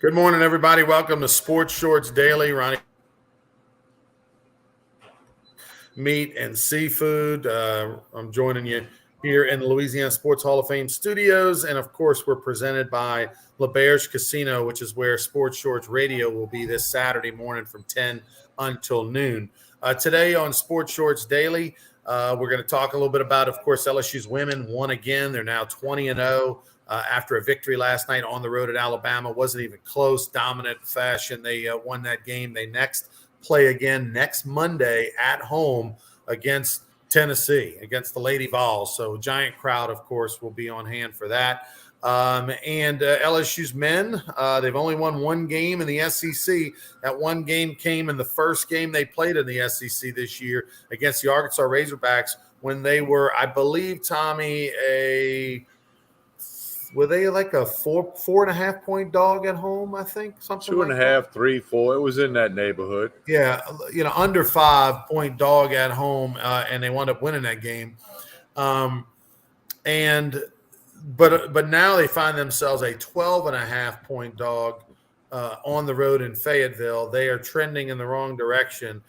Good morning, everybody. Welcome to Sports Shorts Daily. Ronnie, meat and seafood. I'm joining you here in the Louisiana Sports Hall of Fame studios. And of course, we're presented by LaBerge Casino, which is where Sports Shorts Radio will be this Saturday morning from 10 until noon. Today on Sports Shorts Daily, we're going to talk a little bit about, of course, LSU's women won again. They're now 20-0. After a victory last night on the road at Alabama. Wasn't even close, dominant fashion. They won that game. They next play again next Monday at home against Tennessee, against the Lady Vols. So giant crowd, of course, will be on hand for that. And LSU's men, they've only won one game in the SEC. That one game came in the first game they played in the SEC this year against the Arkansas Razorbacks when they were, I believe, Tommy, were they like a 4.5 point dog at home? I think something Two and like a half, 3, 4. It was in that neighborhood. Yeah, under 5 point dog at home, and they wound up winning that game. But now they find themselves a 12.5 point dog on the road in Fayetteville. They are trending in the wrong direction.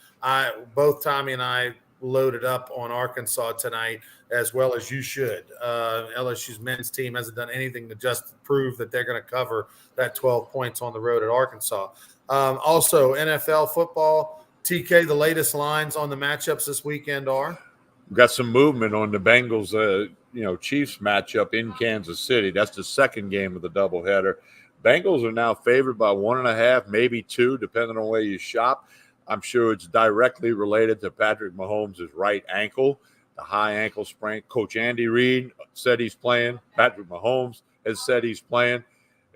Both Tommy and I loaded up on Arkansas tonight, as well as you should. LSU's men's team hasn't done anything to just prove that they're going to cover that 12 points on the road at Arkansas. Also, NFL football, TK, the latest lines on the matchups this weekend are? We've got some movement on the Bengals, Chiefs matchup in Kansas City. That's the second game of the doubleheader. Bengals are now favored by 1.5, maybe 2, depending on where you shop. I'm sure it's directly related to Patrick Mahomes' right ankle, the high ankle sprain. Coach Andy Reid said he's playing. Patrick Mahomes has said he's playing.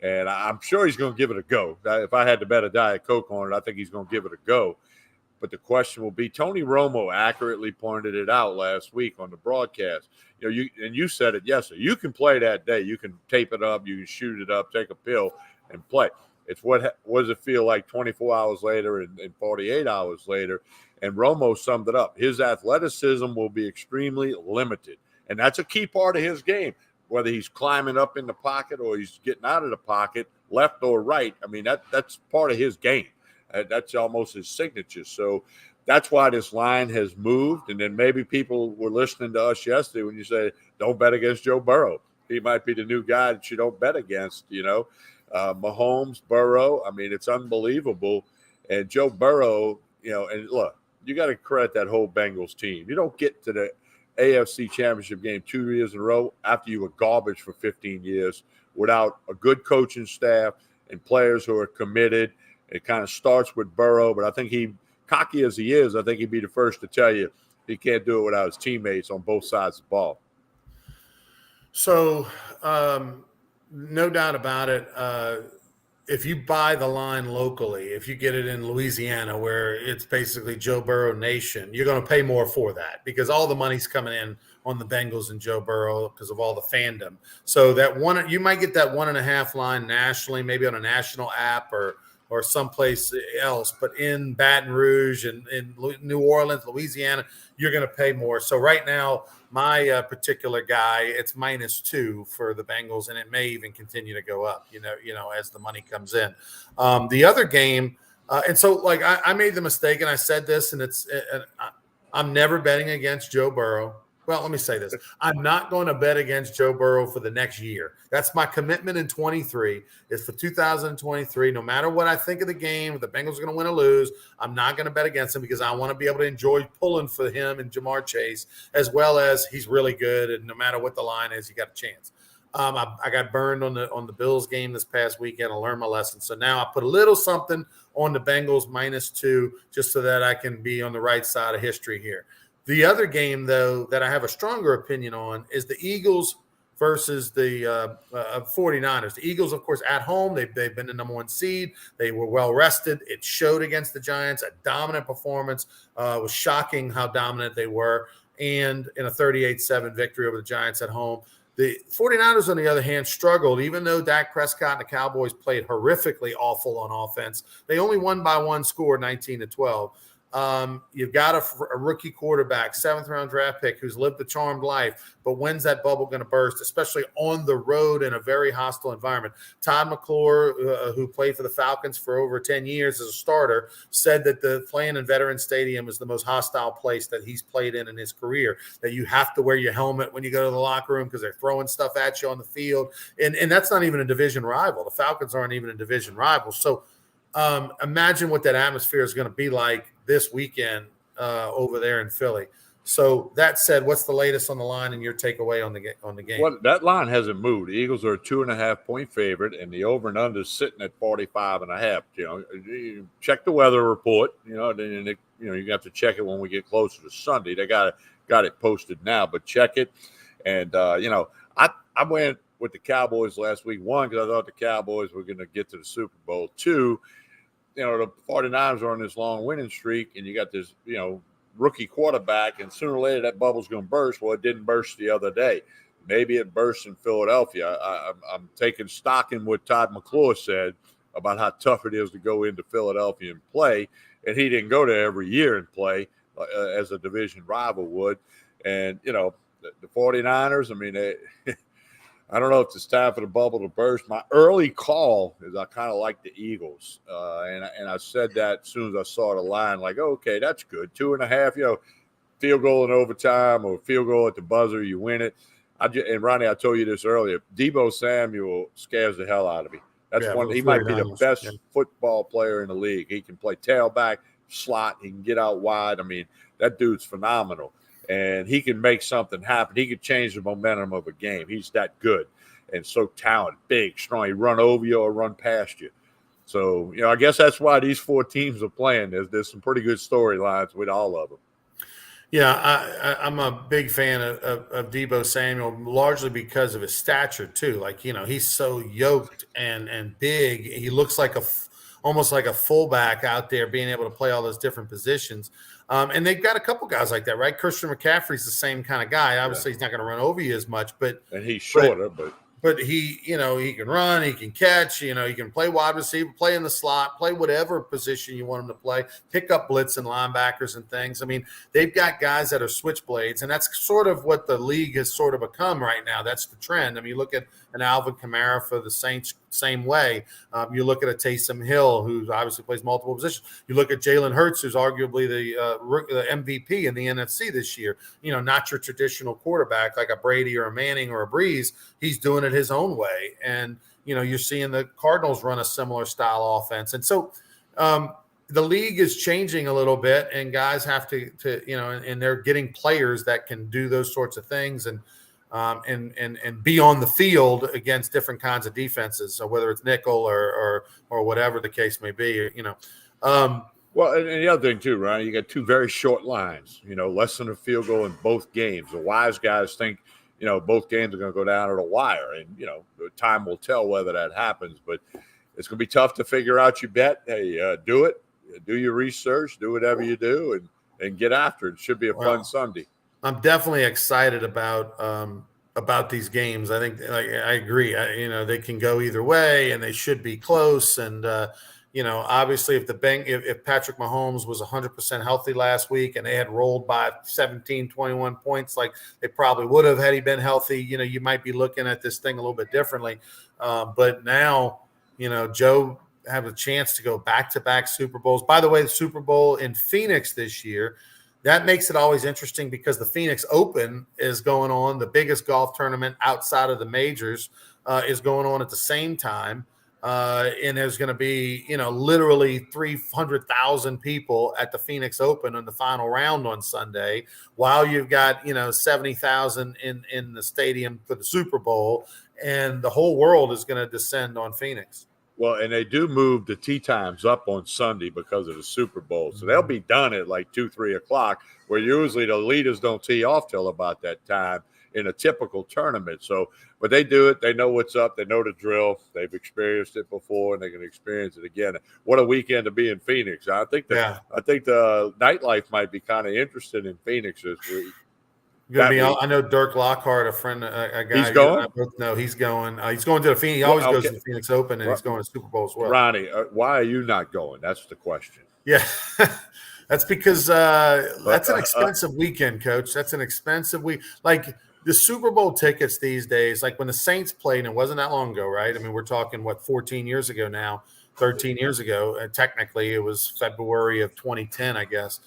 And I'm sure he's going to give it a go. If I had to bet a Diet Coke on it, I think he's going to give it a go. But the question will be, Tony Romo accurately pointed it out last week on the broadcast. You said it yesterday. You can play that day. You can tape it up. You can shoot it up, take a pill, and play. It's what does it feel like 24 hours later and 48 hours later? And Romo summed it up. His athleticism will be extremely limited. And that's a key part of his game, whether he's climbing up in the pocket or he's getting out of the pocket, left or right. I mean, that's part of his game. That's almost his signature. So that's why this line has moved. And then maybe people were listening to us yesterday when you say, don't bet against Joe Burrow. He might be the new guy that you don't bet against, Mahomes, Burrow. I mean, it's unbelievable. And Joe Burrow, and look, you got to credit that whole Bengals team. You don't get to the AFC Championship game 2 years in a row after you were garbage for 15 years without a good coaching staff and players who are committed. It kind of starts with Burrow, but I think cocky as he is, I think he'd be the first to tell you he can't do it without his teammates on both sides of the ball. So, no doubt about it. If you buy the line locally, if you get it in Louisiana where it's basically Joe Burrow Nation, you're going to pay more for that because all the money's coming in on the Bengals and Joe Burrow because of all the fandom. So you might get that 1.5 line nationally, maybe on a national app or someplace else, but in Baton Rouge and in New Orleans, Louisiana, you're going to pay more. So right now, my particular guy, it's -2 for the Bengals, and it may even continue to go up, as the money comes in. The other game, and so like I made the mistake, and I said this, and I'm never betting against Joe Burrow. Well, let me say this. I'm not going to bet against Joe Burrow for the next year. That's my commitment in 23 is for 2023. No matter what I think of the game, if the Bengals are going to win or lose, I'm not going to bet against him because I want to be able to enjoy pulling for him and Jamar Chase, as well as he's really good. And no matter what the line is, you got a chance. I got burned on the Bills game this past weekend. I learned my lesson. So now I put a little something on the Bengals -2 just so that I can be on the right side of history here. The other game, though, that I have a stronger opinion on is the Eagles versus the 49ers. The Eagles, of course, at home, they've been the number 1 seed. They were well rested. It showed against the Giants, a dominant performance. It was shocking how dominant they were, and in a 38-7 victory over the Giants at home. The 49ers, on the other hand, struggled. Even though Dak Prescott and the Cowboys played horrifically awful on offense, they only won by 1 score, 19-12. You've got a rookie quarterback, 7th-round draft pick who's lived the charmed life. But when's that bubble going to burst, especially on the road in a very hostile environment? Todd McClure, who played for the Falcons for over 10 years as a starter, said that the playing in Veterans Stadium is the most hostile place that he's played in his career, that you have to wear your helmet when you go to the locker room because they're throwing stuff at you on the field. And that's not even a division rival. The Falcons aren't even a division rival. So imagine what that atmosphere is going to be like this weekend over there in Philly. So that said, what's the latest on the line and your takeaway on the game? Well, that line hasn't moved. The Eagles are a 2.5-point favorite, and the over and under is sitting at 45.5. You check the weather report. You have to check it when we get closer to Sunday. They got it posted now, but check it. And I went with the Cowboys last week. One, because I thought the Cowboys were going to get to the Super Bowl. Two, the 49ers are on this long winning streak, and you got this, rookie quarterback, and sooner or later that bubble's going to burst. Well, it didn't burst the other day. Maybe it burst in Philadelphia. I'm taking stock in what Todd McClure said about how tough it is to go into Philadelphia and play, and he didn't go there every year and play as a division rival would. And, the 49ers, I mean, I don't know if it's time for the bubble to burst. My early call is I kind of like the Eagles. And I said that as soon as I saw the line, like, okay, that's good. 2.5, field goal in overtime or field goal at the buzzer, you win it. And Ronnie, I told you this earlier, Deebo Samuel scares the hell out of me. He might be the best football player in the league. He can play tailback, slot. He can get out wide. I mean, that dude's phenomenal. And he can make something happen. He can change the momentum of a game. He's that good and so talented, big, strong. He run over you or run past you. So, I guess that's why these 4 teams are playing. There's some pretty good storylines with all of them. Yeah, I'm a big fan of Deebo Samuel, largely because of his stature too. Like, he's so yoked and big. He looks like almost like a fullback out there, being able to play all those different positions. And they've got a couple guys like that, right? Christian McCaffrey's the same kind of guy. Obviously, he's not going to run over you as much, and he's shorter, but he, he can run, he can catch, he can play wide receiver, play in the slot, play whatever position you want him to play, pick up blitz and linebackers and things. I mean, they've got guys that are switchblades, and that's sort of what the league has sort of become right now. That's the trend. I mean, you look at an Alvin Kamara for the Saints, same way. You look at a Taysom Hill, who obviously plays multiple positions. You look at Jalen Hurts, who's arguably the MVP in the NFC this year. Not your traditional quarterback like a Brady or a Manning or a Breeze. He's doing it his own way. And, you're seeing the Cardinals run a similar style offense. And so the league is changing a little bit, and guys have to and they're getting players that can do those sorts of things and be on the field against different kinds of defenses. So whether it's nickel or whatever the case may be, Well, and the other thing too, Ryan, you got 2 very short lines, less than a field goal in both games. The wise guys think, both games are going to go down to the wire, and, time will tell whether that happens, but it's going to be tough to figure out your bet. Hey, do it, do your research, do whatever you do and get after it. It should be a fun Sunday. I'm definitely excited about these games. I think I agree. They can go either way, and they should be close. And obviously, if Patrick Mahomes was 100% healthy last week and they had rolled by 17, 21 points, like they probably would have had he been healthy, you might be looking at this thing a little bit differently. But now, Joe have a chance to go back-to-back Super Bowls. By the way, the Super Bowl in Phoenix this year. That makes it always interesting because the Phoenix Open is going on. The biggest golf tournament outside of the majors is going on at the same time. And there's going to be, literally 300,000 people at the Phoenix Open in the final round on Sunday, while you've got, 70,000 in the stadium for the Super Bowl. And the whole world is going to descend on Phoenix. Well, and they do move the tee times up on Sunday because of the Super Bowl. So they'll be done at like 2, 3 o'clock, where usually the leaders don't tee off till about that time in a typical tournament. So, but they do it. They know what's up. They know the drill. They've experienced it before, and they're going to experience it again. What a weekend to be in Phoenix. I think the nightlife might be kind of interested in Phoenix this week. I know Dirk Lockhart, a friend, a guy. He's going? No, he's going. He's going to the Phoenix. He always goes to the Phoenix Open, and he's going to Super Bowl as well. Ronnie, why are you not going? That's the question. Yeah. That's because But that's an expensive weekend, Coach. That's an expensive week. Like the Super Bowl tickets these days, like when the Saints played, and it wasn't that long ago, right? I mean, we're talking, 14 years ago now, 13 years ago. Technically, it was February of 2010, I guess.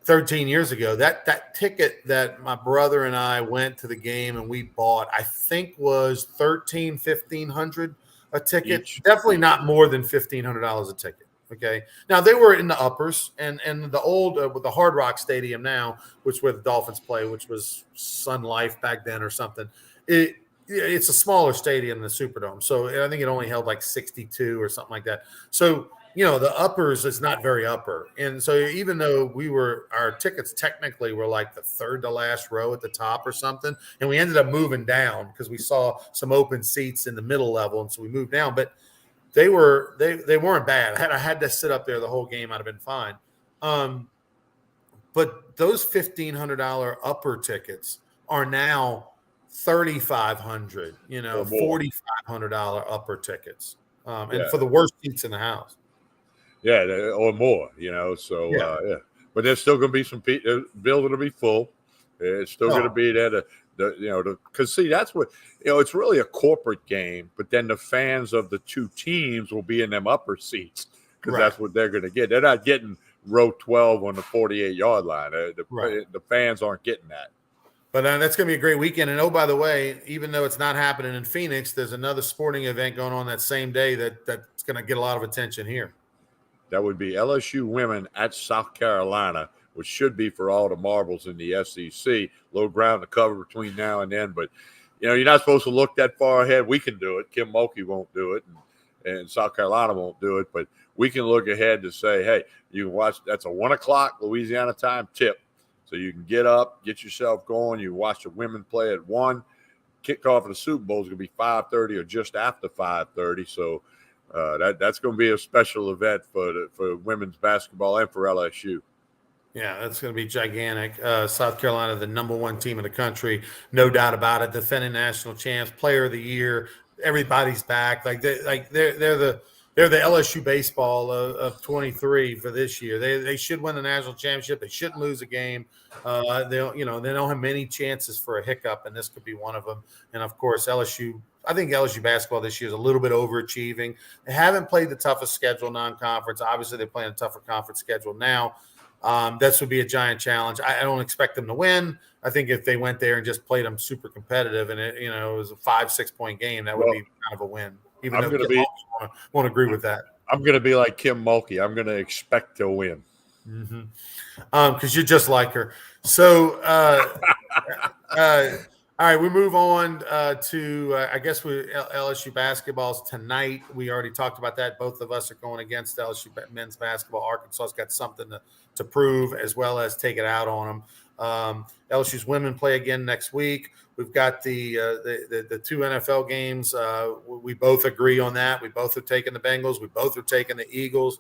13 years ago, that ticket that my brother and I went to the game and we bought, I think was 1,500 a ticket. each, Definitely not more than $1,500 a ticket. Okay. Now they were in the uppers, and the old with the Hard Rock Stadium now, which where the Dolphins play, which was Sun Life back then or something. It's a smaller stadium than the Superdome, so I think it only held like 62 or something like that. So the uppers is not very upper, and so even though our tickets technically were like the third to last row at the top or something, and we ended up moving down because we saw some open seats in the middle level, and so we moved down, but they weren't bad. I had to sit up there the whole game. I'd have been fine. But those $1,500 upper tickets are now 3,500. or more. $4,500 upper tickets, and Yeah, for the worst seats in the house. yeah, or more. So Yeah. yeah, but there's still going to be some building to be full. It's still going to Oh, be there because see, that's what it's really a corporate game, but then the fans of the two teams will be in them upper seats because right, that's what they're going to get. They're not getting row 12 on the 48-yard line. right. The fans aren't getting that. But that's going to be a great weekend. And oh, by the way, even though it's not happening in Phoenix, there's another sporting event going on that same day that's going to get a lot of attention here. That would be LSU women at South Carolina, which should be for all the marbles in the SEC. Low ground to cover between now and then, but you're not supposed to look that far ahead. We can do it. Kim Mulkey won't do it, and South Carolina won't do it, but we can look ahead to say, hey, you can watch. That's a 1:00 Louisiana time tip, so you can get up, get yourself going. You watch the women play at 1. Kickoff of the Super Bowl is going to be 5:30 or just after 5:30, so. That's going to be a special event for women's basketball and for LSU. Yeah, that's going to be gigantic. South Carolina, the number one team in the country, no doubt about it. Defending national champs, player of the year. Everybody's back. They're the LSU baseball of 23 for this year. They should win the national championship. They shouldn't lose a game. They don't have many chances for a hiccup, and this could be one of them. And of course, LSU. I think LSU basketball this year is a little bit overachieving. They haven't played the toughest schedule non-conference. Obviously, they're playing a tougher conference schedule now. This would be a giant challenge. I don't expect them to win. I think if they went there and just played them super competitive and it was a 5-6 point game, that would be kind of a win. Even though Kim Mulkey won't agree with that. I'm going to be like Kim Mulkey. I'm going to expect to win. Because you're just like her. So, all right, we move on to I guess LSU basketball's tonight. We already talked about that. Both of us are going against LSU men's basketball. Arkansas's got something to prove as well as take it out on them. LSU's women play again next week. We've got the two NFL games. We both agree on that. We both are taking the Bengals. We both are taking the Eagles.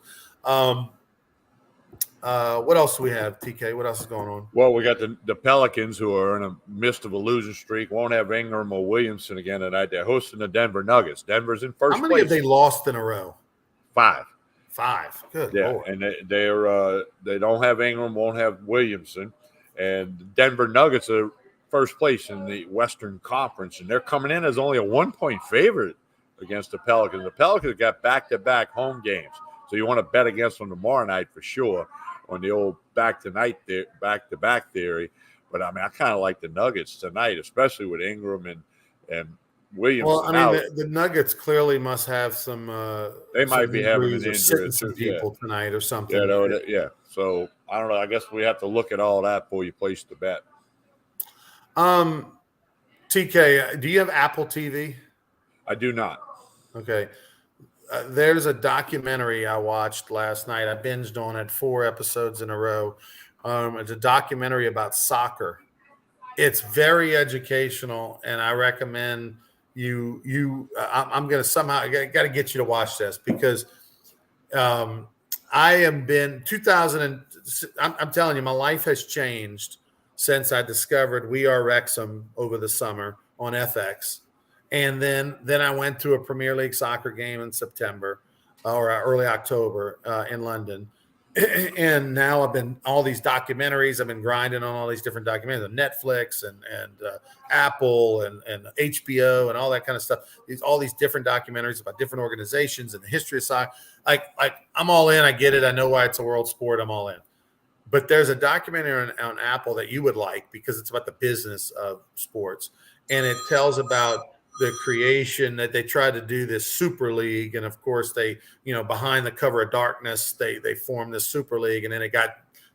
What else do we have, TK? What else is going on? Well, we got the Pelicans, who are in a midst of a losing streak. Won't have Ingram or Williamson again tonight. They're hosting the Denver Nuggets. Denver's in first place. How many have they lost in a row? 5. Good yeah, Lord. And they don't have Ingram, won't have Williamson, and the Denver Nuggets are first place in the Western Conference, and they're coming in as only a 1-point favorite against the Pelicans. The Pelicans got back-to-back home games, so you want to bet against them tomorrow night for sure on the old back-to-back theory. But I mean, I kind of like the Nuggets tonight, especially with Ingram and Williamson. Well, I mean, the Nuggets clearly must have some. They might be having an injury some people tonight or something. Yeah. So I don't know. I guess we have to look at all that before you place the bet. TK, do you have Apple TV? I do not. Okay. There's a documentary I watched last night. I binged on it 4 episodes in a row. It's a documentary about soccer. It's very educational, and I recommend I'm going to somehow got to get you to watch this because I am been 2000. I'm telling you, my life has changed since I discovered We Are Wrexham over the summer on FX. And then I went to a Premier League soccer game in September or early October in London. And now I've been all these documentaries. I've been grinding on all these different documentaries on Netflix and Apple and HBO and all that kind of stuff. All these different documentaries about different organizations and the history of soccer. Like I'm all in. I get it. I know why it's a world sport. I'm all in. But there's a documentary on Apple that you would like because it's about the business of sports, and it tells about the creation that they tried to do this Super League, and of course they, behind the cover of darkness, they formed this Super League, and then it got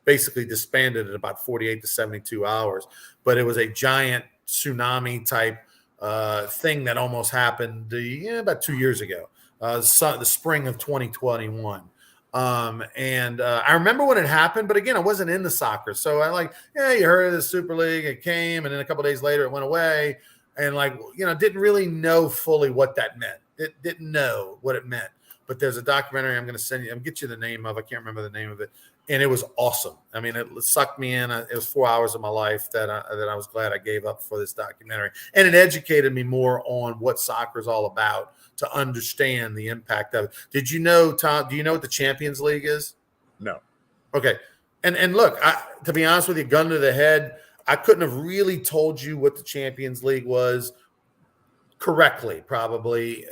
basically disbanded in about 48 to 72 hours. But it was a giant tsunami type thing that almost happened about 2 years ago, the spring of 2021. And I remember when it happened, but again, I wasn't into soccer. So you heard of the Super League, it came, and then a couple of days later it went away. And didn't really know fully what that meant. It didn't know what it meant. But there's a documentary I'm going to send you. I'm get you the name of. I can't remember the name of it. And it was awesome. I mean, it sucked me in. It was 4 hours of my life that I was glad I gave up for this documentary. And it educated me more on what soccer is all about to understand the impact of it. Did you know, Tom? Do you know what the Champions League is? No. Okay. And look, to be honest with you, gun to the head, I couldn't have really told you what the Champions League was correctly probably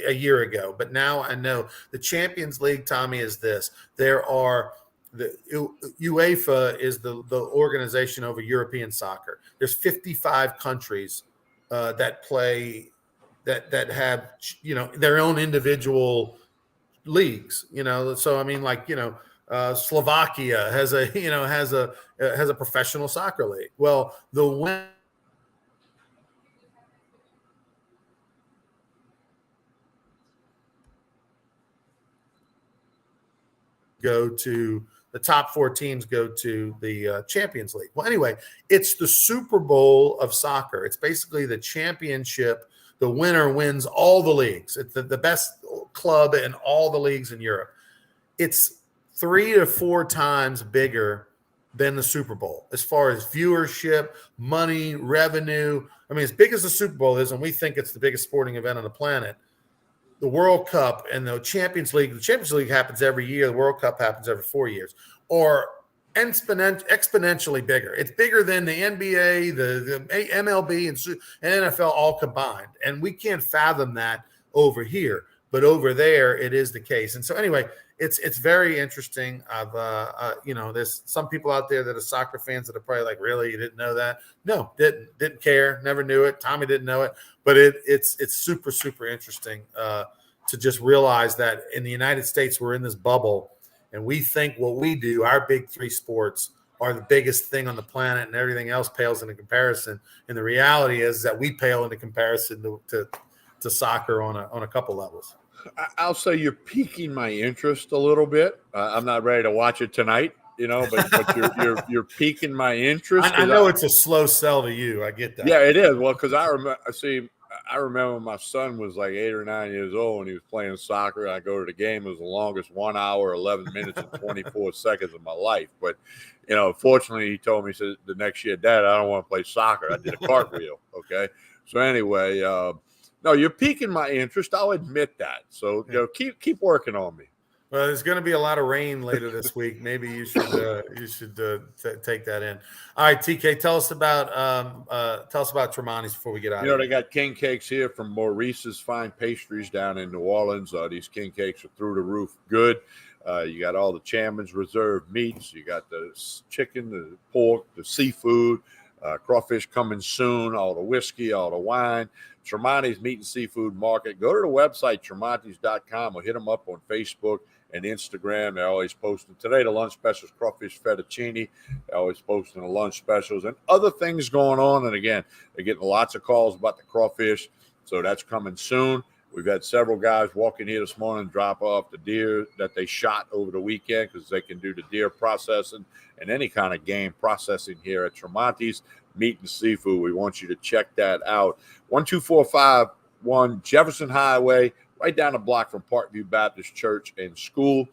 a year ago. But now I know the Champions League, Tommy, is this. There are the UEFA is the organization over European soccer. There's 55 countries that play that have their own individual leagues. So I mean, Slovakia has a professional soccer league. Well, the women go to the top 4 teams go to the Champions League. Well, anyway, it's the Super Bowl of soccer. It's basically the championship. The winner wins all the leagues. It's the best club in all the leagues in Europe. It's 3 to 4 times bigger than the Super Bowl as far as viewership, money, revenue. I mean, as big as the Super Bowl is, and we think it's the biggest sporting event on the planet, the World Cup and the Champions League happens every year. The World Cup happens every 4 years, or exponentially bigger. It's bigger than the NBA, the MLB, and NFL all combined. And we can't fathom that over here, but over there it is the case. And so anyway, it's very interesting. There's some people out there that are soccer fans that are probably like, really, you didn't know that? No, didn't care, never knew it. Tommy didn't know it, but it's super, super interesting to just realize that in the United States, we're in this bubble and we think what we do, our big 3 sports, are the biggest thing on the planet and everything else pales into comparison. And the reality is that we pale into comparison to soccer on a couple levels. I'll say you're piquing my interest a little bit. I'm not ready to watch it tonight, but you're piquing my interest. I know it's a slow sell to you. I get that. Yeah, it is. Well, because I remember my son was like 8 or 9 years old and he was playing soccer. I go to the game. It was the longest 1 hour, 11 minutes, and 24 seconds of my life. But, fortunately, he told me, he said, the next year, Dad, I don't want to play soccer. I did a cartwheel. Okay. So anyway, no, you're piquing my interest. I'll admit that. So, keep working on me. Well, there's going to be a lot of rain later this week. Maybe you should take that in. All right, TK, tell us about Tremonti's before we get out. They got king cakes here from Maurice's Fine Pastries down in New Orleans. These king cakes are through the roof good. You got all the Chairman's Reserve meats. You got the chicken, the pork, the seafood, crawfish coming soon, all the whiskey, all the wine. Tremonti's Meat and Seafood Market. Go to the website, tremontis.com, or hit them up on Facebook and Instagram. They're always posting. Today, the lunch specials, crawfish fettuccine. They're always posting the lunch specials and other things going on. And again, they're getting lots of calls about the crawfish. So that's coming soon. We've had several guys walk in here this morning, drop off the deer that they shot over the weekend because they can do the deer processing and any kind of game processing here at Tremonti's Meat and Seafood. We want you to check that out. 12451 Jefferson Highway, right down the block from Parkview Baptist Church and School.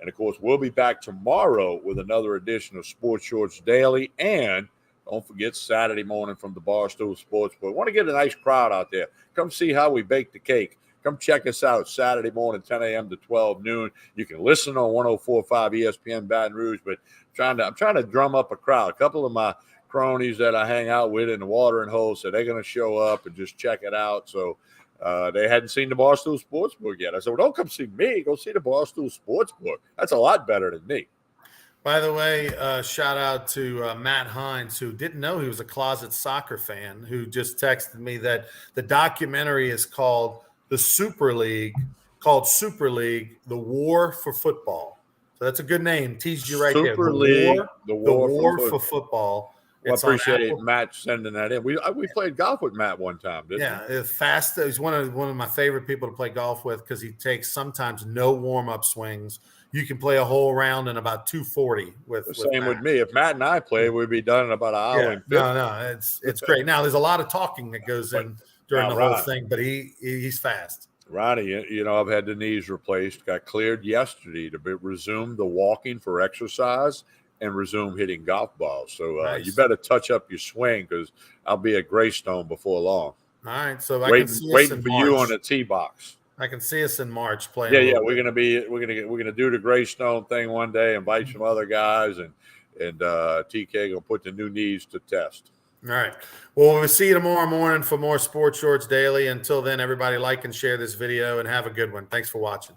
And, of course, we'll be back tomorrow with another edition of Sports Shorts Daily. And don't forget Saturday morning from the Barstool Sports Board. Want to get a nice crowd out there. Come see how we bake the cake. Come check us out Saturday morning, 10 a.m. to 12 noon. You can listen on 104.5 ESPN Baton Rouge, but I'm trying to drum up a crowd. A couple of my cronies that I hang out with in the watering hole said they're going to show up and just check it out. So they hadn't seen the Barstool Sportsbook yet. I said, well, don't come see me. Go see the Barstool Sportsbook. That's a lot better than me. By the way, shout out to Matt Hines, who didn't know he was a closet soccer fan, who just texted me that the documentary is called Super League, The War for Football. So that's a good name. Teased you right there. Super League, The War for Football. Well, I It's on appreciate Apple. Matt sending that in. We played golf with Matt one time, didn't we? Yeah, fast. He's one of my favorite people to play golf with because he takes sometimes no warm up swings. You can play a whole round in about 240 with Same Matt. with me. If Matt and I played, we'd be done in about an hour and 50. No, it's great. Now there's a lot of talking that goes in during the whole thing, but he's fast. Ronnie, I've had the knees replaced. Got cleared yesterday to resume the walking for exercise and resume hitting golf balls. So Nice. You better touch up your swing because I'll be at Greystone before long. All right, so waiting for you on the tee box. I can see us in March playing. Yeah. We're gonna do the Greystone thing one day. Invite some other guys, and TK gonna put the new knees to test. All right. Well, we'll see you tomorrow morning for more Sports Shorts Daily. Until then, everybody like and share this video and have a good one. Thanks for watching.